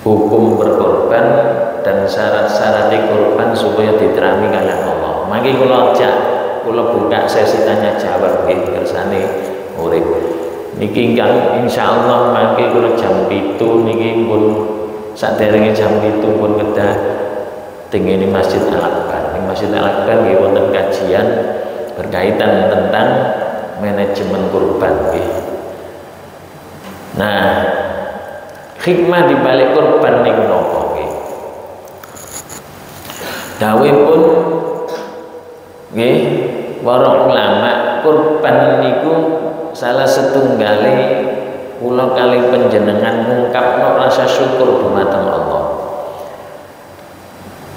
hukum berkorban dan syarat-syarat korban supaya diterami kalian Allah. Mangke kula ajak, kula buka sesi tanya jawab nggih kersane urip. Niki ingkang insyaallah mangke kula jam 7 niki pun saderenge jam 7 pun kedah tengene Masjid Al-Akbar. Ning Masjid Al-Akbar nggih wonten kajian berkaitan tentang manajemen kurban nggih. Nah, hikmah di balik kurban niku napa nggih? Dawuhipun nggih para ulama, kurban niku salah setunggale kula kali panjenengan ngungkapno rasa syukur dumateng Allah.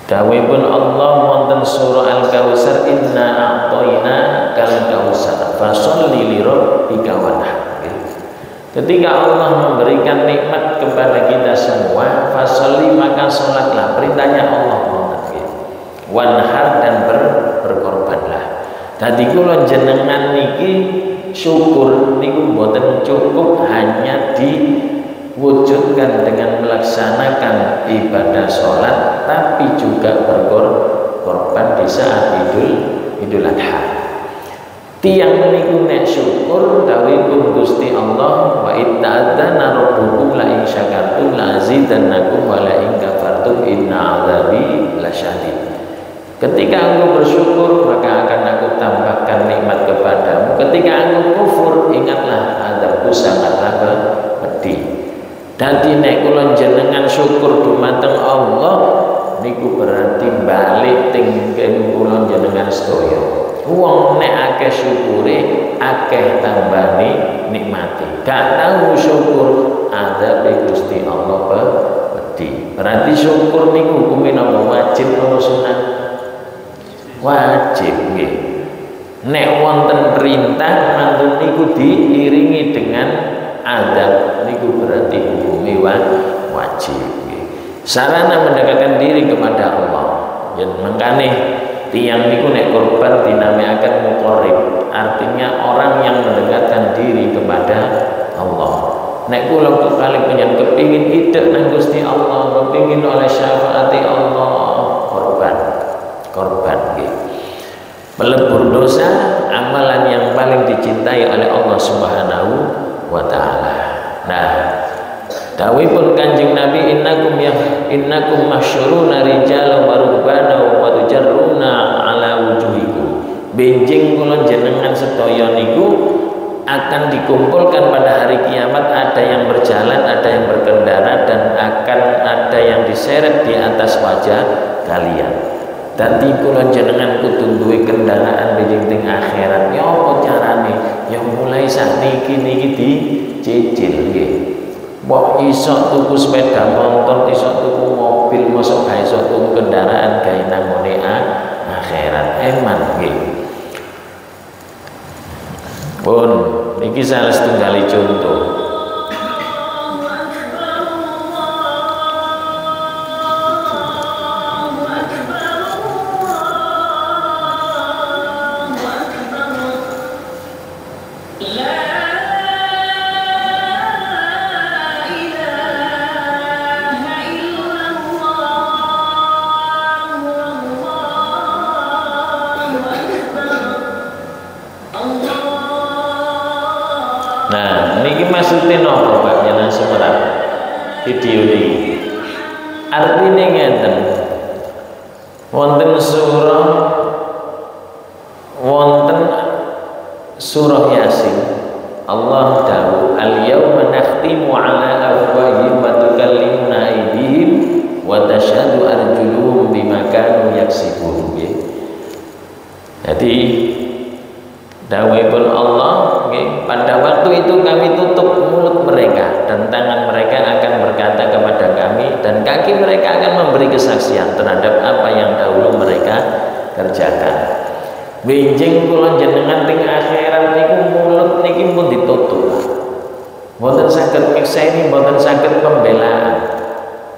Dawuhipun Allah wonten surah Al-Kautsar, inna a'tayna kal kautsar fasholli li rabbika wanhar. Ketika Allah memberikan nikmat kepada kita semua, fasholli maka salatlah, perintahnya Allah wanhar dan berkorbanlah. Dadi kula jenengan niki syukur niku mboten cukup hanya diwujudkan dengan melaksanakan ibadah sholat, tapi juga berkorban di saat Idul Adha. Tiang niku nek syukur dawuhipun Gusti Allah, wa itta'adzana rabbukum la in syakartum la azidannakum wa la in kafartum inna 'adzabi lasyadid. Ketika engkau bersyukur maka akan aku tambahkan nikmat kepadamu. Ketika engkau kufur ingatlah azabku sangatlah pedih. Dadi nek kula jenengan syukur dumateng Allah niku berarti balik tinggen kula jenengan sedaya. Wong nek akeh syukure akeh tambani nikmati. Gak tahu syukur azabe Gusti Allah pedih. Berarti syukur niku hukume napa wajib napa sunah? Wajib nggih. Nek wonten perintah mantun niku diiringi dengan adab niku berarti hukume wajib nggih. Sarana mendekatkan diri kepada Allah. Yen mangkane tiyang niku nek korban dinamakan muqarrib, artinya orang yang mendekatkan diri kepada Allah. Nek kula kali pengen kepingin idek nang Gusti Allah, kepingin oleh syafaat Allah, korban nggih. Melebur dosa amalan yang paling dicintai oleh Allah Subhanahu wa taala. Nah, dawuhipun Kanjeng Nabi, innakum mahsyuruna rijalan wa rukbana wa tujarruna ala wujuhikum. Benjing kula jenengan sedaya niku akan dikumpulkan pada hari kiamat, ada yang berjalan, ada yang berkendara, dan akan ada yang diseret di atas wajah kalian. Dadi kula jenengan kudu duwe kendaraan benjing teng akhirat. Ya apa carane? Ya mulai sakniki niki dicicil nggih. Mbok iso tuku sepeda motor, iso tuku mobil, mosok gak iso tuku kendaraan gawe nang ngene akhirat. Eman nggih. Pun niki salah setunggal contoh. Maksudnya nopo Pak jenengan semerap video ini artinya ngeten wonten surah Yasin Allah dawuh al yauma nakhtimu ala afwahihim wa tukallimuna aydihim wa tashhadu arjuluhum bima kanu yaksibun. Jadi dawuhipun Allah, pada waktu itu kami tutup mulut mereka dan tangan mereka akan berkata kepada kami dan kaki mereka akan memberi kesaksian terhadap apa yang dahulu mereka kerjakan. Benjing kula jenengan teng akhirat niku mulut niki pun ditutup. Mboten saged mikseni, mboten saged pembelaan.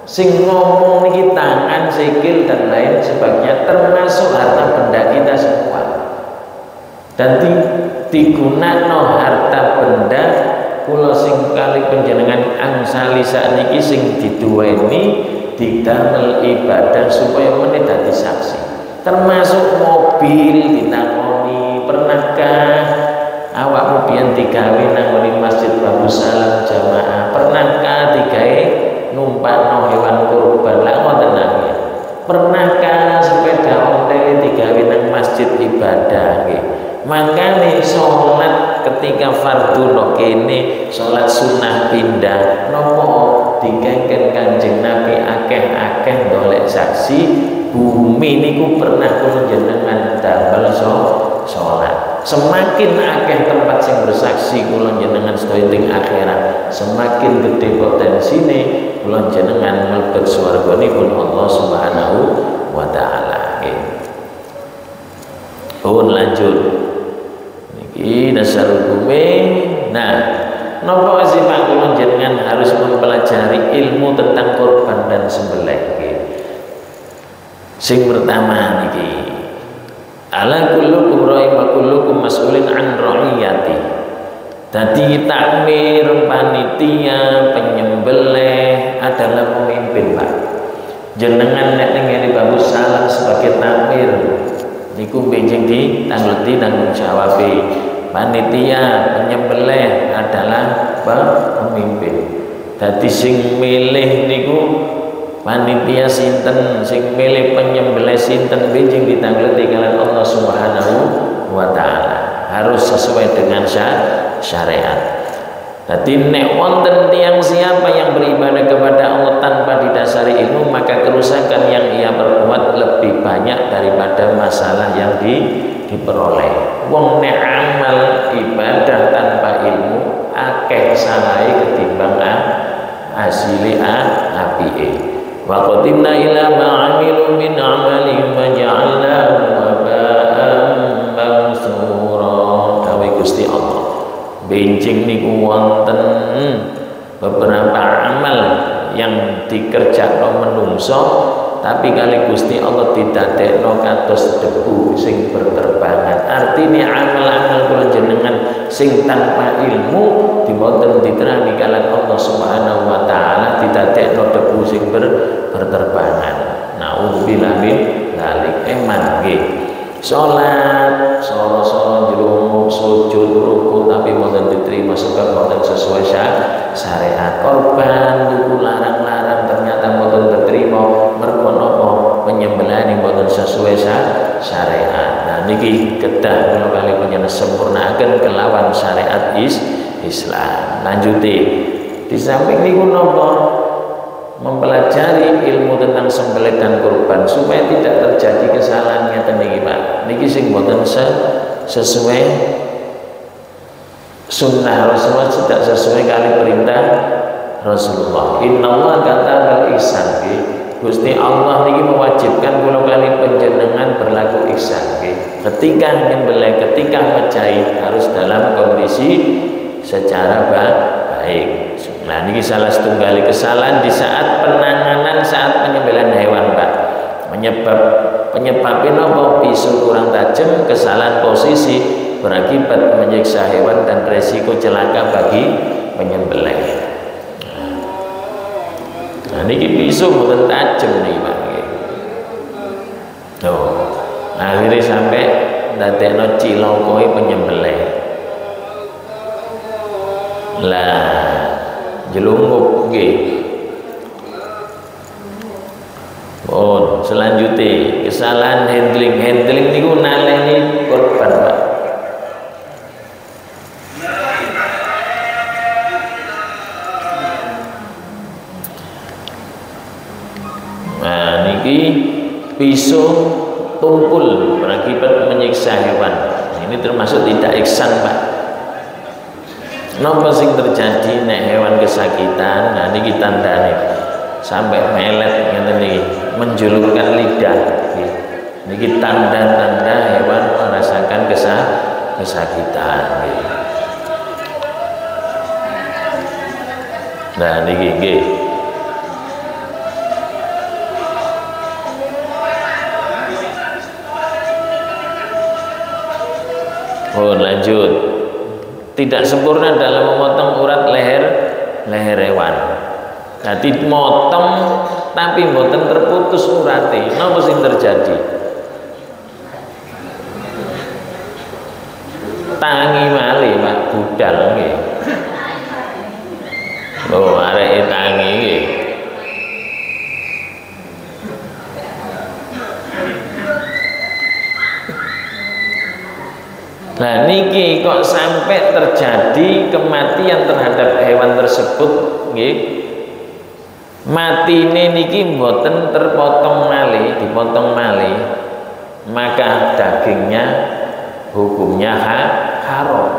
Sing ngomong niki tangan, sikil dan lain sebagainya termasuk harta benda kita semua. Dan digunakno harta benda kula sing kali panjenengan angsali sakniki sing diduweni didamel ibadah supaya meneh dadi saksi. Termasuk mobil ditakoni, pernahkah awakmu biyen digawe nang Masjid Bagus Salam jamaah? Pernahkah digawe numpakno hewan kurban? Lah ngoten nggih. Pernahkah sepeda ontel digawe nang masjid ibadah nggih? Makane sholat ketika fardhu no kene, sholat sunnah pindah nopo dikengken Kanjeng Nabi akeh-akeh dolek saksi bumi niku pernah kula jenengan damel sholat. Semakin akeh tempat sing bersaksi kula jenengan sedaya ing akhirat, semakin gede potensine kula jenengan mlebet swarganipun Allah Subhanahu wa taala. Lanjut. Niki dasar hukume. Nah, napa sifat kula jenengan harus mempelajari ilmu tentang korban dan sembelih. Sing pertama niki, ala kullukum ra'in wa kullukum mas'ulin an ra'iyati. Dadi takmir, panitia, penyembelih adalah pemimpin, Pak. Jenengan nek ngene Bagus Salam sebagai takmir niku benjing ditangleti tanggung jawab. Panitia penyembelih adalah pemimpin. Dadi sing milih niku panitia sinten, sing milih penyembelih sinten benjing ditangleti kalian Allah Subhanahu wa taala. Harus sesuai dengan syariat. Jadi nek wonten tiang siapa yang beribadah kepada Allah tanpa didasari ilmu, maka kerusakan yang ia perbuat lebih banyak daripada masalah yang diperoleh. Wong nek amal ibadah tanpa ilmu akeh salahe ketimbang asile apike. Wa qatimna ila ma 'amilu min 'amalin wa ja'alnahu haba'an mansura. Dawe Gusti Allah. Benjing niku wonten beberapa amal yang dikerjakno menungso, tapi kali Gusti Allah didadekno kados debu sing berterbangan. Artinya amal-amal kula jenengan sing tanpa ilmu diboten diterani kalian Allah Subhanahu wa taala didadekno debu sing berterbangan. Nauzubillah min dzalik. Eman nggih. Sholat, sholat jero sujud ruku tapi mboten diterima sebab mboten sesuai syariat. Korban tuku larang-larang ternyata mboten diterima mergo napa penyembelihan mboten sesuai syariat. Nah niki kedah kula kali panjenengan sempurnaaken kelawan syariat Islam. Lanjuti. Di samping niku napa mempelajari ilmu tentang sembelih dan kurban supaya tidak terjadi kesalahan ngeten niki Pak. Niki sing mboten sesuai sunnah Rasulullah, tidak sesuai kali perintah Rasulullah. Innallaha katabal ihsan. Gusti Allah niki mewajibkan kula kali panjenengan berlaku ihsan. Ketika nyembelih, ketika mecahi harus dalam kondisi secara baik. Nah ini salah setunggal kesalahan di saat penanganan, saat penyembelihan hewan Pak, penyebabin apa? Pisau kurang tajam, kesalahan posisi berakibat menyiksa hewan dan resiko celaka bagi penyembelih. Nah ini pisau bukan tajam nih Pak. Akhirnya sampai dadekno cilokoi penyembelih. Lah jelungkup nggih. Selanjutnya kesalahan handling niku naleni korban Pak. Nah niki pisau tumpul berakibat menyiksa hewan. Ini termasuk tidak ihsan Pak. Napa sing terjadi nek hewan kesakitan? Nah niki tandane sampai melet ngeten niki, menjulurkan lidah. Niki tanda-tanda hewan merasakan kesakitan. Nah niki nggih. Lanjut. tidak sempurna dalam memotong urat leher hewan. Jadi motong tapi mboten terputus urate. Napa sing terjadi? Tangi malih Pak budal nggih. Oh, areke tangi nggih. Nah niki kok sampai terjadi kematian terhadap hewan tersebut nggih. Matine niki mboten terpotong malih, dipotong malih, maka dagingnya hukumnya haram.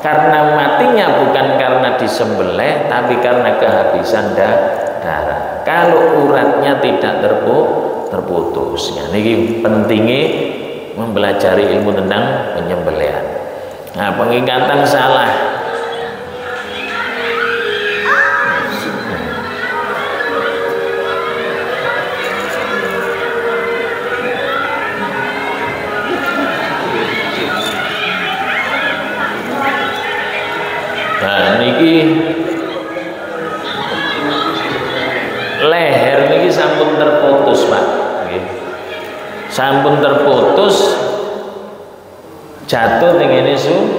Karena matinya bukan karena disembelih tapi karena kehabisan darah. Kalau uratnya tidak terputus. Ya, niki pentingnya mempelajari ilmu tentang penyembelihan. Nah, pengikatan salah. Nah, niki leher niki sampun terputus, Pak. Sampun terputus, jatuh dengan ini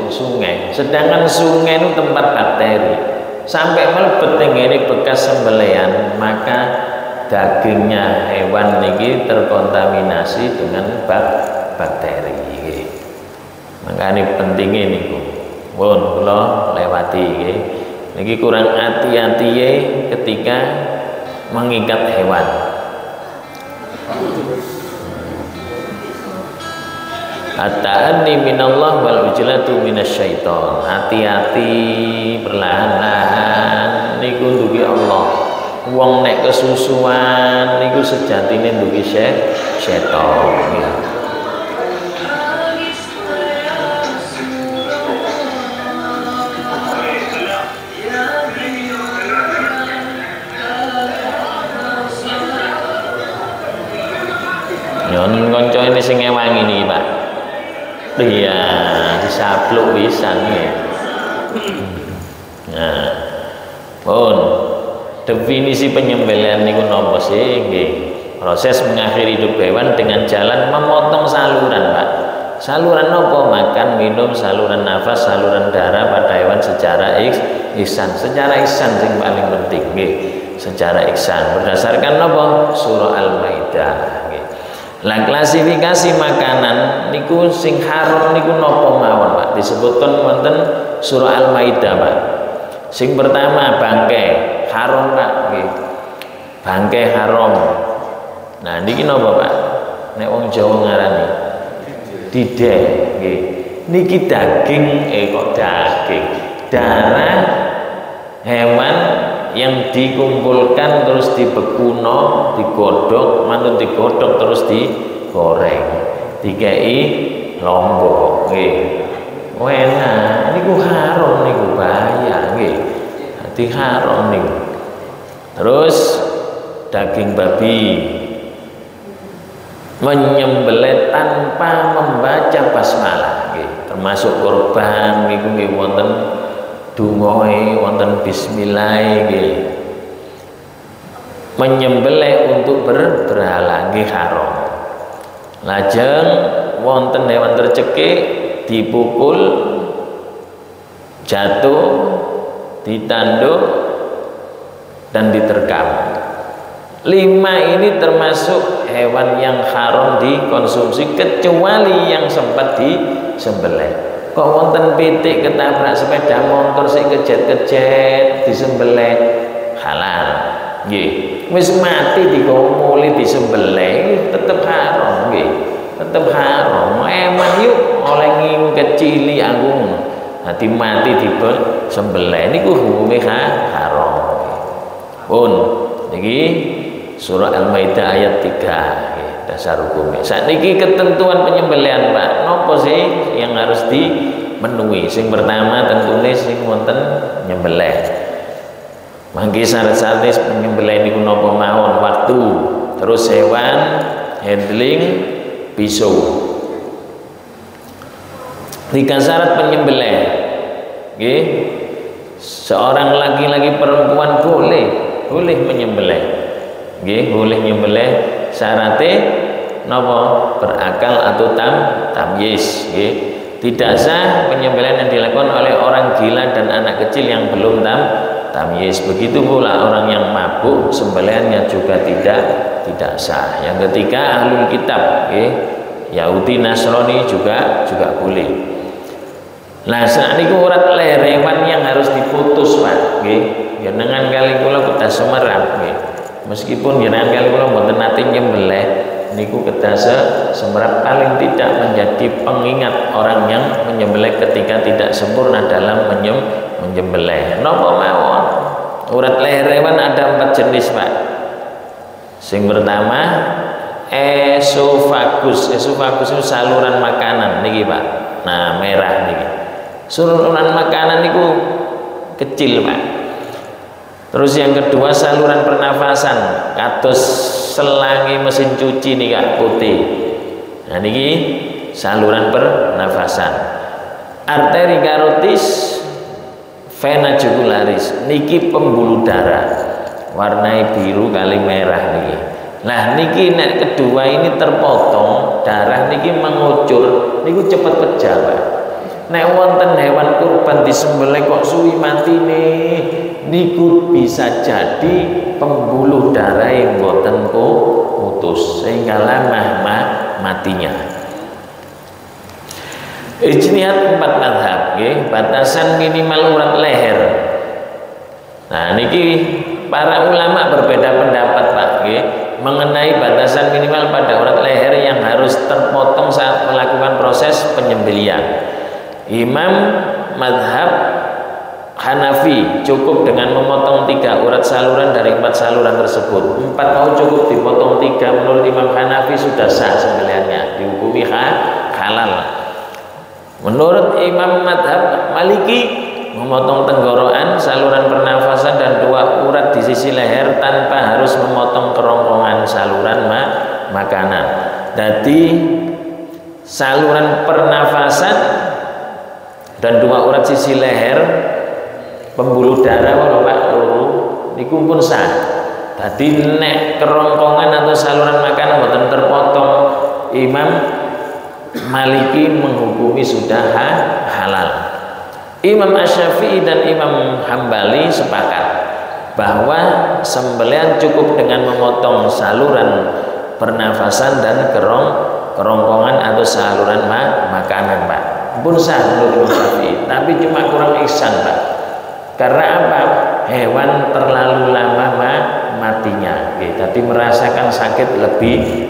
sungai. Sedangkan sungai itu tempat bakteri. Sampai melebet dengan ini bekas sembelihan, maka dagingnya hewan niki terkontaminasi dengan bakteri. Maka ini pentingnya niku. Pun kula lewati niki kurang hati-hati ketika mengikat hewan. At-ta'anni minallah wal ujlatu minasyaiton. Hati-hati, perlahan-lahan niku ndugi Allah. Wong nek kesusuan niku sejatine ndugi setan. Nyon kanca ini sing ngewangi niki, Pak. Iya, disabluk pisan nggih. Nah, pun definisi penyembelihan niku napa sih nggih? Proses mengakhiri hidup hewan dengan jalan memotong saluran, Pak. Saluran apa? Makan, minum, saluran nafas, saluran darah pada hewan secara ihsan. Secara ihsan sing paling penting nggih. Secara ihsan berdasarkan apa? Surah Al-Maidah. Lah klasifikasi makanan niku sing haram niku napa mawon, Pak? Disebutkan wonten surah Al-Maidah, Pak. Sing pertama bangkai haram, Pak, nggih. Bangkai haram. Nah niki napa, Pak? Nek wong Jawa ngarani dideh, nggih. Niki daging kok daging. Darah hewan yang dikumpulkan terus dibekuno, digodhog, mantun digodhog terus digoreng, dikei lombok, nggih. Enak, niku haram niku bahaya, nggih. Dadi haram niku. Terus daging babi menyembelih tanpa membaca basmalah, nggih. Termasuk korban niku nggih wonten dungoe wonten bismillah nggih. Menyembelih untuk berhala nggih haram. Lajeng wonten hewan tercekik dipukul, jatuh, ditanduk dan diterkam. 5 ini termasuk hewan yang haram dikonsumsi kecuali yang sempat disembelih. Kok wonten pitik ketabrak sepeda motor sing kejet-kejet disembelih halal nggih. Wis mati dikomuli disembelih tetep haram nggih. Tetep haram. Eman yuk oleh ngkecili aku. Nanti mati disembelih niku hukume haram. Pun niki surah Al-Maidah ayat 3. Dasar hukumnya. Saat ini ketentuan penyembelihan, Pak. Nopo sih yang harus dipenuhi? Sing pertama tentunya sing wonten nyembelih. Mangke syarat-syarat penyembelihan niku napa mawon? Waktu, terus hewan, handling, pisau. 3 syarat penyembelih. nggih. Seorang laki-laki perempuan boleh menyembelih. Nggih, boleh menyembelih syaratnya napa berakal atau tamyiz nggih. Tidak sah penyembelihan yang dilakukan oleh orang gila dan anak kecil yang belum tamyiz. Begitu pula orang yang mabuk sembelihannya juga tidak sah. Yang ketiga ahlul kitab nggih, Yahudi Nasrani juga boleh. Nah, saat ini urat leher hewan yang harus diputus, Pak nggih. Jenengan kali kula kedah semerap nggih. Meskipun jenengan kali kula mboten nate nyembelih niku kedah semerap, paling tidak menjadi pengingat orang yang menyembelih ketika tidak sempurna dalam menyembelih. Napa mawon? Urat leher hewan ada 4 jenis, Pak. Sing pertama esofagus. Esofagus itu saluran makanan niki, Pak. Nah, merah niki. Saluran makanan niku kecil, Pak. Terus yang kedua saluran pernafasan, kados selangi mesin cuci nih Kak, putih. Nah niki saluran pernafasan. Arteri karotis, vena jugularis, niki pembuluh darah, warnai biru kali merah niki. Nah niki nek kedua ini terpotong, darah niki mengucur, niku cepet pecah, Pak. Nek wonten hewan kurban disembelih kok suwi matine, niku bisa jadi pembuluh darah yang boten putus sehingga lama matinya. Ijtihad 4 mazhab nggih, batasan minimal urat leher. Nah niki para ulama berbeda pendapat, Pak nggih, mengenai batasan minimal pada urat leher yang harus terpotong saat melakukan proses penyembelihan. Imam mazhab Hanafi cukup dengan memotong 3 urat saluran dari 4 saluran tersebut. 4 mau cukup dipotong 3, menurut Imam Hanafi sudah sah sembelihannya, dihukumi halal. Menurut Imam mazhab Maliki, memotong tenggorokan, saluran pernafasan dan 2 urat di sisi leher tanpa harus memotong kerongkongan saluran makanan. Jadi saluran pernafasan dan 2 urat sisi leher pembuluh darah kalau Pak loro niku pun sah. Tadi nek kerongkongan atau saluran makanan boten terpotong, Imam Maliki menghukumi sudah halal. Imam Asy-Syafi'i dan Imam Hambali sepakat bahwa sembelihan cukup dengan memotong saluran pernafasan dan kerongkongan atau saluran makanan, Pak. Pun sah menurut Imam Syafi'i, tapi cuma kurang ihsan, Pak. Karena apa? Hewan terlalu lama matinya, jadi merasakan sakit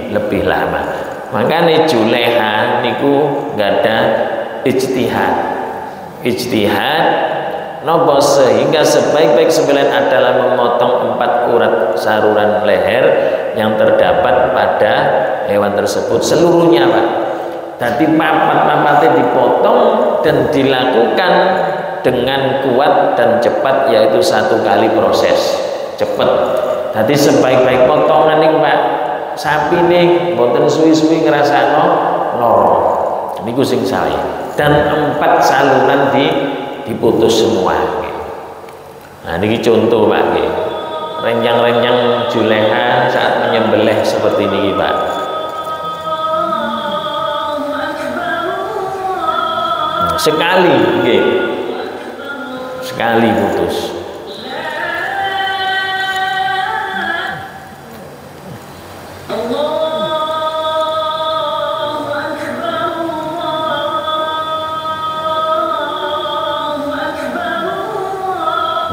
lebih lama. Makanya Juleha niku nggak ada ijtihad nopo, sehingga sebaik-baik sembelihan adalah memotong 4 urat saluran leher yang terdapat pada hewan tersebut seluruhnya, Pak. Jadi papat-papatnya dipotong dan dilakukan dengan kuat dan cepat, yaitu 1 kali proses cepat. Jadi sebaik-baik potongan nih, Pak, sapi nih boten suwi-suwi ngrasakno lara niku sing sae, dan 4 saluran diputus semua. Nah niki contoh, Pak nggih. Renjang-renjang Juleha saat menyembelih seperti niki, Pak. Sekali nggih. Sekali putus.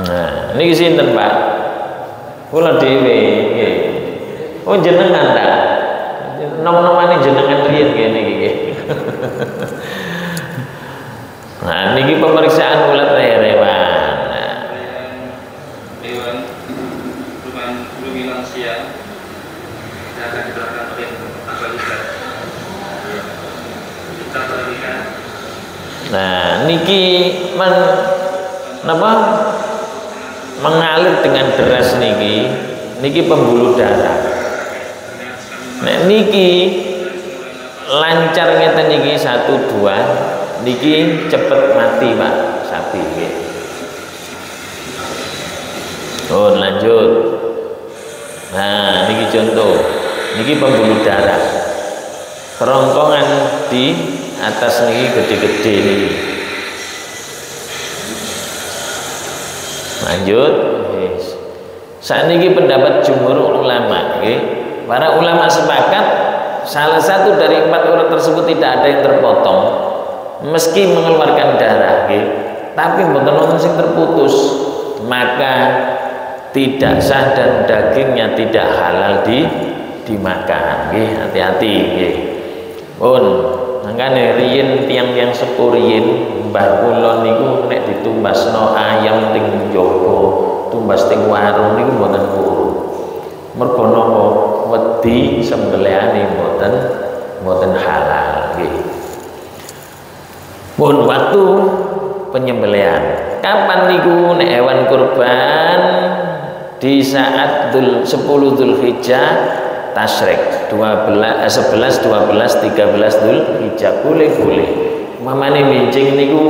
Nah, niki sinten, Pak? Kula dhewe nggih. Oh jenengan ta? Nom-nomane jenengan riyen kene iki nggih. Nah, niki pemeriksaan ulat leher hewan. Hewan belum lansia akan diterapkan oleh akalikat. Kita perhatikan. Nah, niki mengalir dengan deras niki pembuluh darah. Nah, niki lancar ngeten niki 1 2 niki cepet mati, Pak, sapi sakti nggih. Oh, lanjut. Nah, niki contoh. Niki pembuluh darah. Kerongkongan di atas niki gede-gede niki. Lanjut. Saat ini pendapat jumhur ulama, para ulama sepakat salah satu dari 4 orang tersebut tidak ada yang terpotong, meski mengeluarkan darah, tapi mboten wonten sing terputus, maka tidak sah dan dagingnya tidak halal dimakan. Hati-hati, pun mangkane riyen tiang-tiang sepuh riyen mbah kula niku nek ditumbasno ayam ting njaba tumbas ting warung niku mboten purun. Mergo napa? Wedi sembelihane mboten halal nggih. Pun waktu penyembelihan. Kapan niku nek hewan kurban? Di saat 10 Dzulhijjah tasyrik 11, 12, 13 Dzulhijjah boleh. Mamane mincing niku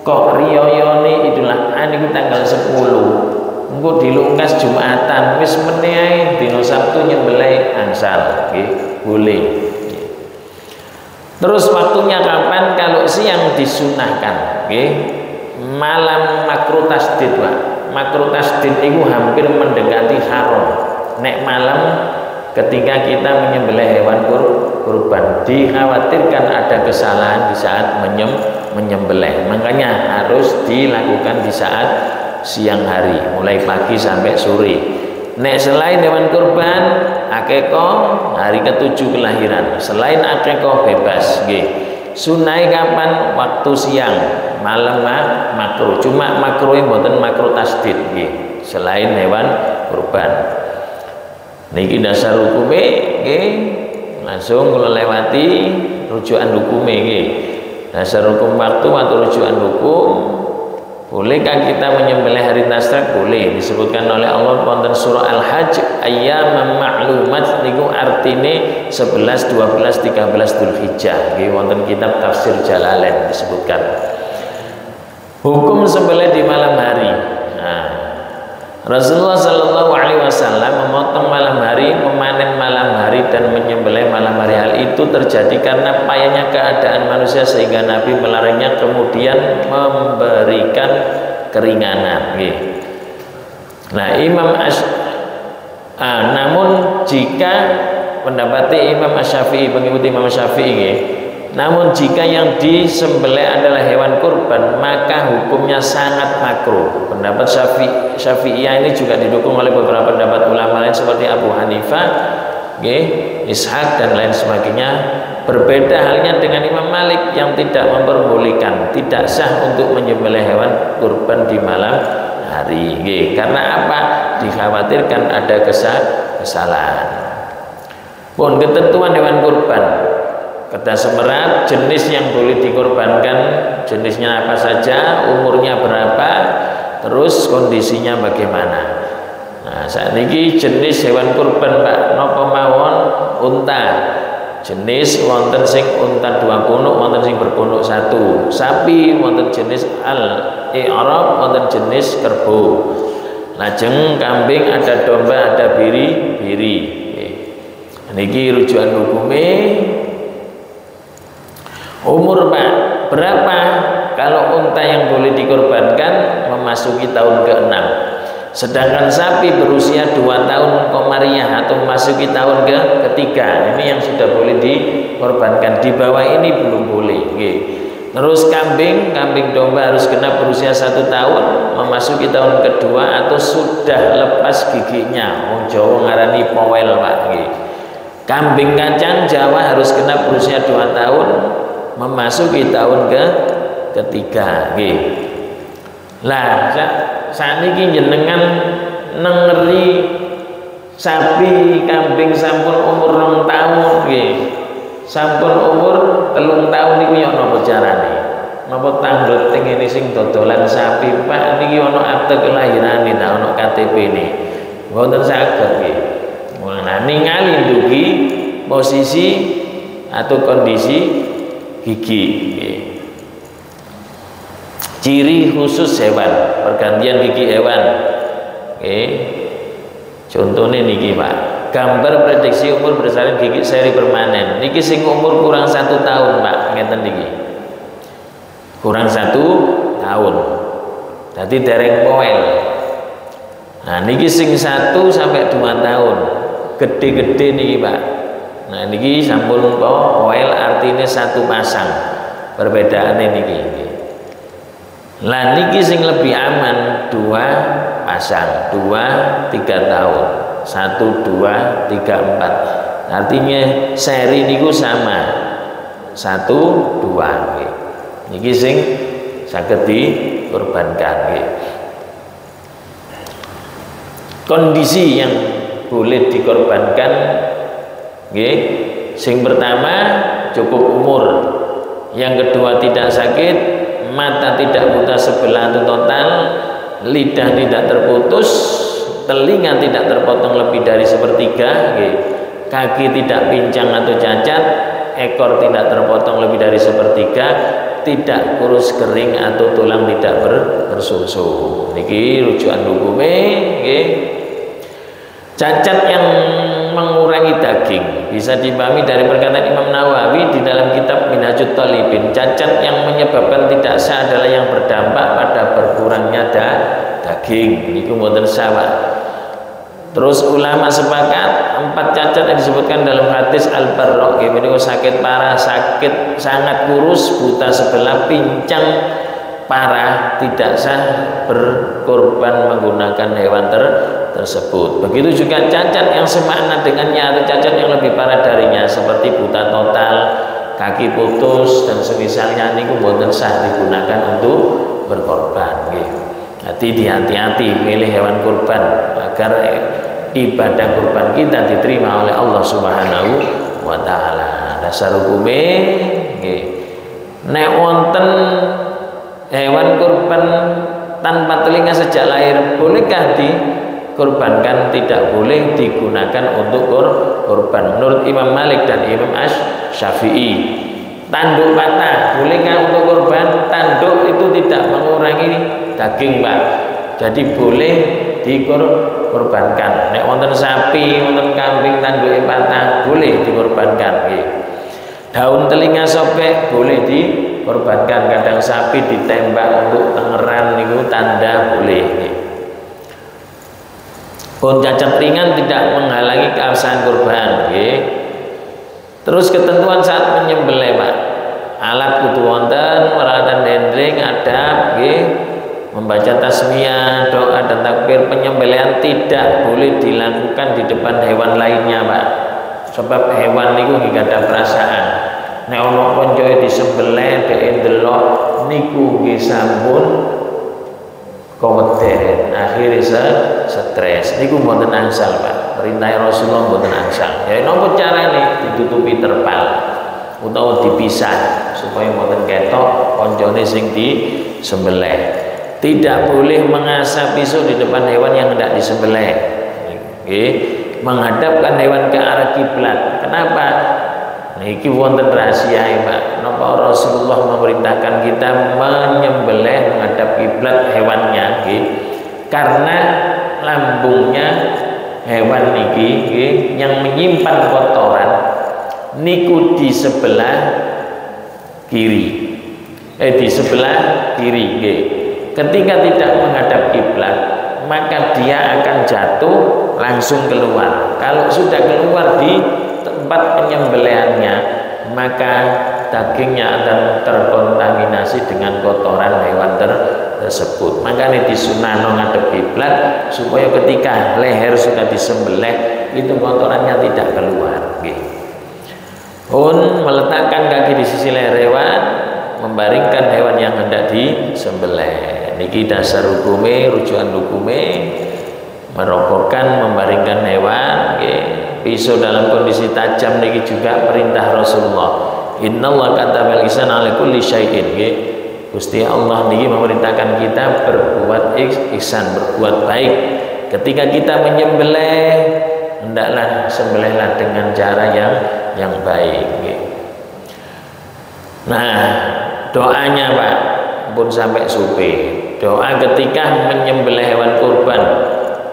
kok riyayane Idul Adha niku tanggal 10. Engko dilungkas Jumatan wis meneh ae dina Sabtu nyembelih angsal nggih boleh. Terus waktunya kapan? Kalau siang disunahkan nggih. Malam makruh tasdid, Pak. Makruh tasdid itu hampir mendekati haram. Nek malam ketika kita menyembelih hewan kurban, dikhawatirkan ada kesalahan di saat menyembelih. Makanya harus dilakukan di saat siang hari, mulai pagi sampai sore. Nek selain hewan kurban, akikoh hari ke-7 kelahiran. Selain akikoh bebas, nggih. Sunai kapan? Waktu siang, malam makruh. Cuma makruh mboten makruh tasdid nggih. Selain hewan kurban. Niki dasar hukume nggih. Langsung kula lewati rujukan hukume nggih. Dasar hukum waktu atau rujukan hukum. Bolehkah kita menyembelih hari tasyrik? Boleh. Disebutkan oleh Allah wonten surah Al-Hajj ayyaman ma'lumat niku artine 11, 12, 13 Dzulhijjah. Nggih wonten kitab tafsir Jalalain disebutkan. Hukum sembelih di malam hari. Nah, Rasulullah Shallallahu Alaihi Wasallam memotong malam hari, memanen malam hari dan menyembelih malam hari. Hal itu terjadi karena payahnya keadaan manusia sehingga Nabi melarangnya, kemudian memberikan keringanan. Nah, namun jika pendapatnya Imam Syafi'i, pengikuti Imam Syafi'i, namun jika yang disembelih adalah hewan kurban, maka hukumnya sangat makruh. Pendapat Syafi'iyah ini juga didukung oleh beberapa pendapat ulama lain seperti Abu Hanifah, Ishaq dan lain sebagainya. Berbeda halnya dengan Imam Malik yang tidak memperbolehkan, tidak sah untuk menyembelih hewan kurban di malam hari. Karena apa? Dikhawatirkan ada kesalahan. Pun ketentuan hewan kurban. Kata semerat, jenis yang boleh dikorbankan, jenisnya apa saja, umurnya berapa, terus kondisinya bagaimana. Nah, saat ini jenis hewan kurban Pak, napa mawon? Unta. Jenis wonten sing unta 2 punuk, wonten sing berpunuk 1. Sapi wonten jenis al-i'rab, wonten jenis kerbau. Lajeng kambing, ada domba, ada biri. Niki rujukan hukume. Umur Pak, berapa? Kalau unta yang boleh dikorbankan memasuki tahun ke-6. Sedangkan sapi berusia 2 tahun komariah atau memasuki tahun ke-3. Ini yang sudah boleh dikorbankan. Di bawah ini belum boleh. Terus kambing domba harus genap berusia 1 tahun, memasuki tahun ke-2 atau sudah lepas giginya. Wong Jawa ngarani powel Pak. Kambing kacang Jawa harus genap berusia 2 tahun, memasuki tahun ke-3. Lah saat ini jenengan nengeri sapi kambing sampun umur 2 tahun sampun umur 3 tahun niku yo napa carane? Napa tanglet teng ngene sing dodolan sapi Pak niki ana akte kelahirane ta ana KTP-ne. Mboten saged nggih. Nah ningali ndugi posisi atau kondisi gigi. Ciri khusus hewan, pergantian gigi hewan. Oke. Contohnya niki Pak, gambar prediksi umur berdasarkan gigi seri permanen. Niki sing umur kurang 1 tahun Pak, ngeten niki. Kurang 1 tahun. Jadi dereng poel. Nah niki sing 1 sampai 2 tahun. Gede-gede niki Pak. Nah niki sampun poel artinya 1 pasang. Perbedaannya niki. Lah niki sing lebih aman 2 pasang, 2 3 tahun, 1 2 3 4. Artinya seri niku sama 1 2. Niki sing saged dikorbankan. Kondisi yang boleh dikorbankan, sing pertama cukup umur, yang kedua tidak sakit, mata tidak buta sebelah atau total, lidah tidak terputus, telinga tidak terpotong lebih dari sepertiga, kaki tidak pincang atau cacat, ekor tidak terpotong lebih dari sepertiga, tidak kurus kering atau tulang tidak bersusu. Niki rujukan hukume. Cacat yang mengurangi daging bisa dipahami dari perkataan Imam Nawawi di dalam kitab Minhajut Thalibin. Cacat yang menyebabkan tidak sah adalah yang berdampak pada berkurangnya daging. Niku mboten sawah. Terus ulama sepakat 4 cacat yang disebutkan dalam hadis Al-Barra, menika sakit parah, sakit sangat kurus, buta sebelah, pincang parah, tidak sah berkorban menggunakan hewan tersebut. Begitu juga cacat yang semakna dengannya atau cacat yang lebih parah darinya seperti buta total, kaki putus dan semisalnya niku mboten sah digunakan untuk berkorban. Hati-hati milih hewan kurban agar ibadah kurban kita diterima oleh Allah Subhanahu wa taala. Dasar hukume nek wonten hewan kurban tanpa telinga sejak lahir, bolehkah dikorbankan? Tidak boleh digunakan untuk kurban menurut Imam Malik dan Imam Syafi'i. Tanduk patah bolehkah untuk kurban? Tanduk itu tidak mengurangi daging Pak, jadi boleh dikorbankan. Nek wonten sapi, wonten kambing tanduke patah boleh dikorbankan. Daun telinga sobek boleh dikorbankan. Kadang sapi ditembak untuk tengeran niku tanda boleh. Pun cacat ringan tidak menghalangi keabsahan kurban. Terus ketentuan saat menyembelih Pak, alat kudu wonten, peralatan handling adab, membaca tasmiyah, doa dan takbir. Penyembelihan tidak boleh dilakukan di depan hewan lainnya Pak, sebab hewan niku nggih ada perasaan. Nek ana koncoe disembelih dhek ndelok niku nggih sampun keweden, akhire stres. Niku mboten angsal Pak. Perintah Rasulullah mboten angsal. Ya napa carane? Ditutupi terpal utawa dipisah supaya mboten ketok koncone sing disembelih. Tidak boleh mengasah pisau di depan hewan yang hendak disembelih. Menghadapkan hewan ke arah kiblat. Kenapa? Niki wonten rahasia Pak. Napa Rasulullah memerintahkan kita menyembelih menghadap kiblat hewannya? Karena lambungnya hewan niki yang menyimpan kotoran niku di sebelah kiri. Di sebelah kiri. Ketika tidak menghadap kiblat, maka dia akan jatuh langsung keluar. Kalau sudah keluar di tempat penyembelihannya, maka dagingnya akan terkontaminasi dengan kotoran hewan tersebut. Makanya disunahno ngadep kiblat supaya ketika leher sudah disembelih itu kotorannya tidak keluar. Pun meletakkan kaki di sisi leher hewan, membaringkan hewan yang hendak disembelih. Niki dasar hukume, rujukan hukume, merokokkan, membaringkan hewan. Pisau dalam kondisi tajam niki juga perintah Rasulullah. Innallaha katabal ihsana ala kulli syai'in. Gusti Allah niki memerintahkan kita berbuat ihsan, berbuat baik. Ketika kita menyembelih, hendaklah sembelihlah dengan cara yang baik. Nah, doanya Pak, pun sampai supe. Doa ketika menyembelih hewan kurban.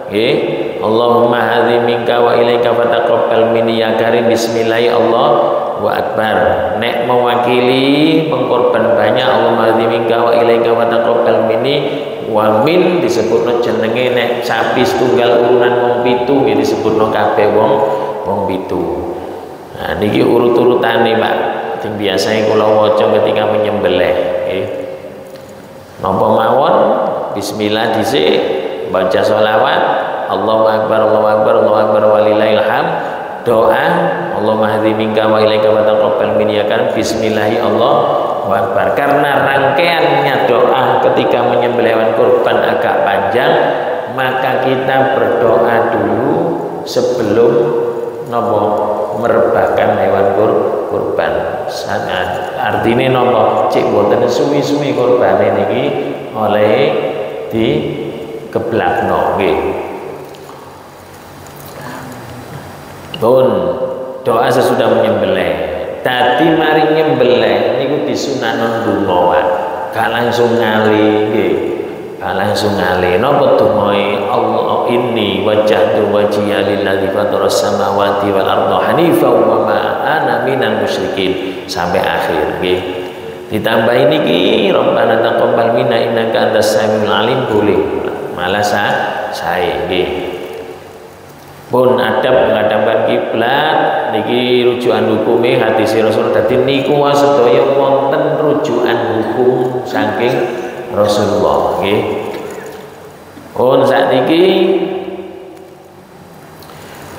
Nggih. Allahumma hadzi minka wa ilaika fataqabbal minni ya karim bismillah Allahu akbar. Nek mewakili pengkorban banyak Allahumma hadzi minka wa ilaika fataqabbal minni wa min disebutno jenenge nek sapi setunggal urunan wong 7 nggih disebutno kabeh wong 7. Nah niki urut-urutane Pak sing biasane kula waca ketika menyembelih nggih. Napa mawon bismillah dhisik baca sholawat Allahu akbar Allahu akbar Allahu akbar walillahil hamd. Doa Allahumma hadzi minka wa ilaika wa taqabbal minni ya karim bismillah Allahu akbar. Karena rangkaiannya doa ketika menyembelih hewan kurban agak panjang, maka kita berdoa dulu sebelum nopo merebahkan hewan kurban. Sangat artinya nopo cek boten suwi-suwi kurbane niki oleh di keblakno nggih. Pun doa sesudah menyembelih. Tadi mari nyembelih niku disunahno donga wae. Gak langsung ngali nggih. Gak langsung ngali. Napa dongae Allah inni wajjahtu wajhiya lilladzi fataras samawati wal arda hanifan wa ma ana minal musyrikin sampai akhir nggih. Ditambah niki Rabbana taqabbal minna innaka antas samiul alim boleh. Malah saya nggih. Pun adab menghadapkan kiblat niki rujukan hukume hadis Rasul dadi niku sedaya wonten rujukan hukum saking Rasulullah nggih. Pun sakniki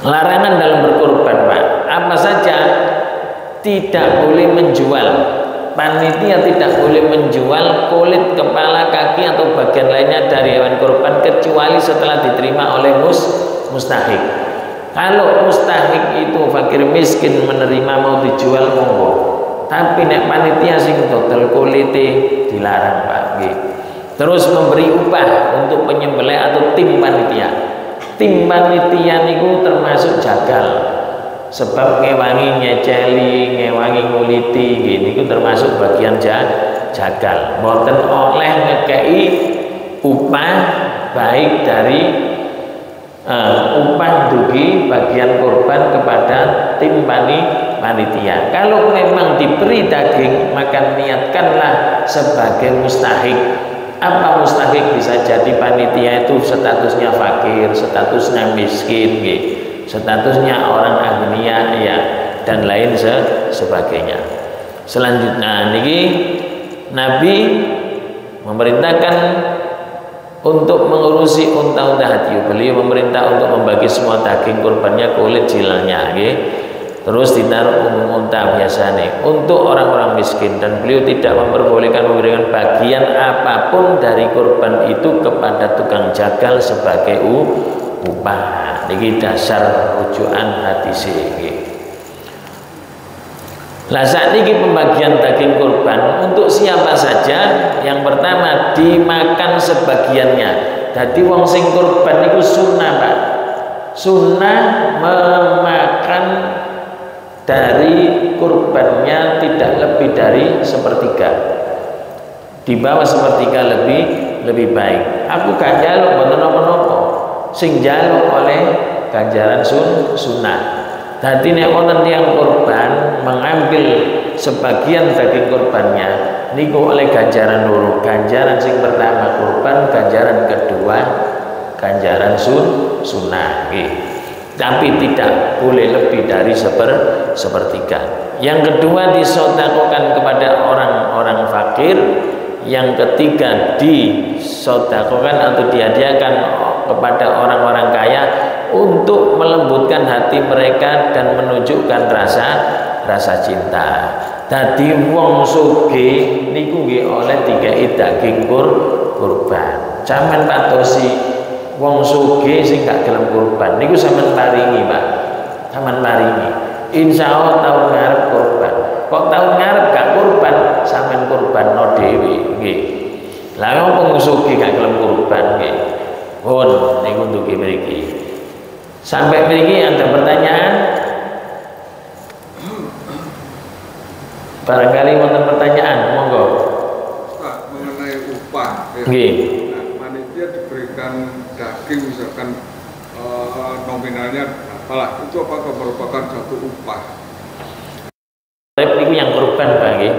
larangan dalam berkorban Pak. Apa saja tidak boleh menjual. Panitia tidak boleh menjual kulit, kepala, kaki atau bagian lainnya dari hewan kurban kecuali setelah diterima oleh mustahik. Kalau mustahik itu fakir miskin menerima mau dijual monggo. Tapi nek panitia sing dodol kulite dilarang Pak nggih. Terus memberi upah untuk penyembelih atau tim panitia. Tim panitia niku termasuk jagal. Sebab ngewangi nyeceli, ngewangi nguliti nggih niku termasuk bagian jagal. Mboten oleh ngekei upah baik dari upah dugi bagian korban kepada tim panitia. Kalau memang diberi daging maka niatkanlah sebagai mustahik. Apa mustahik? Bisa jadi panitia itu statusnya fakir, statusnya miskin, statusnya orang agnia ya dan lain sebagainya. Selanjutnya niki Nabi memerintahkan untuk mengurusi unta-unta hadiah. Beliau memerintah untuk membagi semua daging kurbannya, kulit jilanya terus ditaruh unta biasanya untuk orang-orang miskin, dan beliau tidak memperbolehkan memberikan bagian apapun dari kurban itu kepada tukang jagal sebagai upah. Ini dasar rujukan hadis ini. Lah saat ini pembagian daging kurban untuk siapa saja? Yang pertama dimakan sebagiannya. Jadi wong sing kurban itu sunnah Pak. Sunnah memakan dari kurbannya tidak lebih dari sepertiga. Di bawah sepertiga lebih baik. Aku gak njaluk mboten napa-napa. Sing njaluk oleh ganjaran sunnah. Dadi nek wonten tiyang kurban mengambil sebagian daging kurbannya niku oleh ganjaran loro. Ganjaran sing pertama kurban, ganjaran kedua ganjaran sunnah. Tapi tidak boleh lebih dari sepertiga. Yang kedua disedekahkan kepada orang-orang fakir. Yang ketiga disedekahkan atau dihadiahkan kepada orang-orang kaya untuk melembutkan hati mereka dan menunjukkan rasa cinta. Dadi wong sugih niku nggih oleh dikai daging kurban. Sampeyan patosi wong sugih sing gak gelem kurban niku sampeyan paringi, Pak. Sampeyan paringi. Insyaallah tahun ngarep kurban. Kok tahun ngarep gak kurban, sampeyan kurbanno dhewe nggih. Lah wong sugih gak gelem kurban nggih. Pun niku ndugi mriki. Sampai mriki ada pertanyaan? Barangkali wonten pertanyaan, monggo. Pak, mengenai Nggih. Nah, panitia diberikan daging misalkan nominalnya apalah, itu apakah merupakan satu upah? Itu yang kurban Pak nggih.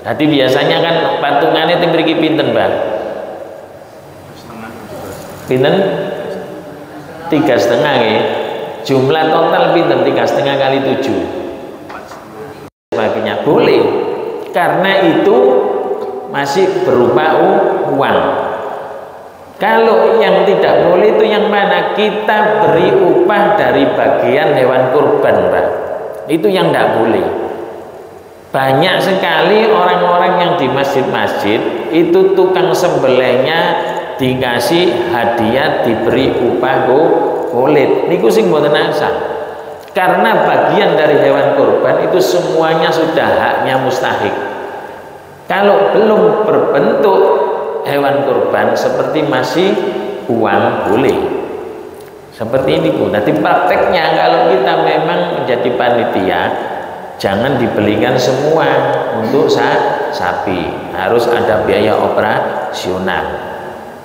Jadi biasanya kan patungannya itu mriki pinten Pak? Pinten? 3,5 nggih. Jumlah total pinten 3,5 kali 7. Baginya boleh. Karena itu masih berupa uang. Kalau yang tidak boleh itu yang mana? Kita beri upah dari bagian hewan kurban Pak. Itu yang tidak boleh. Banyak sekali orang-orang yang di masjid-masjid itu tukang sembelihnya dikasih hadiah, diberi upah kulit. Niku sing mboten asah. Karena bagian dari hewan kurban itu semuanya sudah haknya mustahik. Kalau belum berbentuk hewan kurban seperti masih uang boleh. Seperti ini Bu. Nanti prakteknya kalau kita memang menjadi panitia, jangan dibelikan semua untuk sapi, harus ada biaya operasional.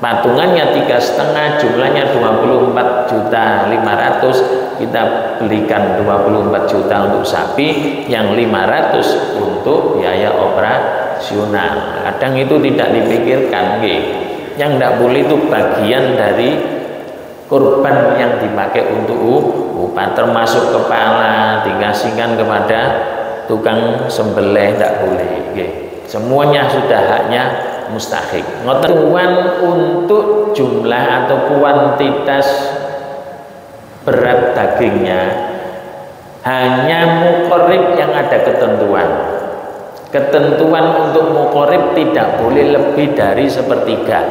Patungannya 3,5, jumlahnya 24.500.000, kita belikan 24 juta untuk sapi, yang 500 untuk biaya operasional. Kadang itu tidak dipikirkan, yang tidak boleh itu bagian dari kurban yang dipakai untuk upah, termasuk kepala dikasihkan kepada tukang sembelih, tidak boleh. Semuanya sudah haknya mustahik. Ngoten untuk jumlah atau kuantitas berat dagingnya hanya muqarrib yang ada ketentuan. Ketentuan untuk muqarrib tidak boleh lebih dari 1/3.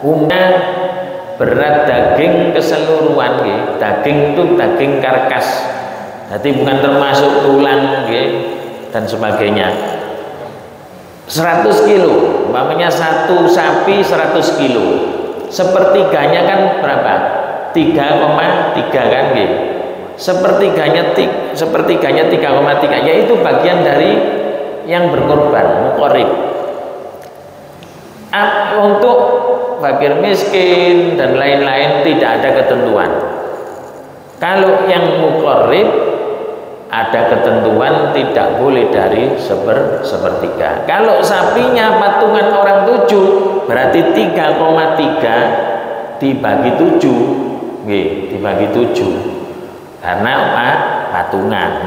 Umumnya berat daging keseluruhan, daging itu daging karkas, jadi bukan termasuk tulang dan sebagainya. 100 kilo, umpamanya satu sapi 100 kilo, 1/3-nya kan berapa? 3,3 kan, sepertiganya 3,3, yaitu bagian dari yang berkorban muqarrib. Untuk fakir miskin dan lain-lain tidak ada ketentuan. Kalau yang muqarrib ada ketentuan tidak boleh dari 1/3. Kalau sapinya patungan orang 7 berarti 3,3 dibagi 7, dibagi 7 karena patungan,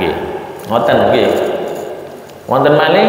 ngoten wonten malih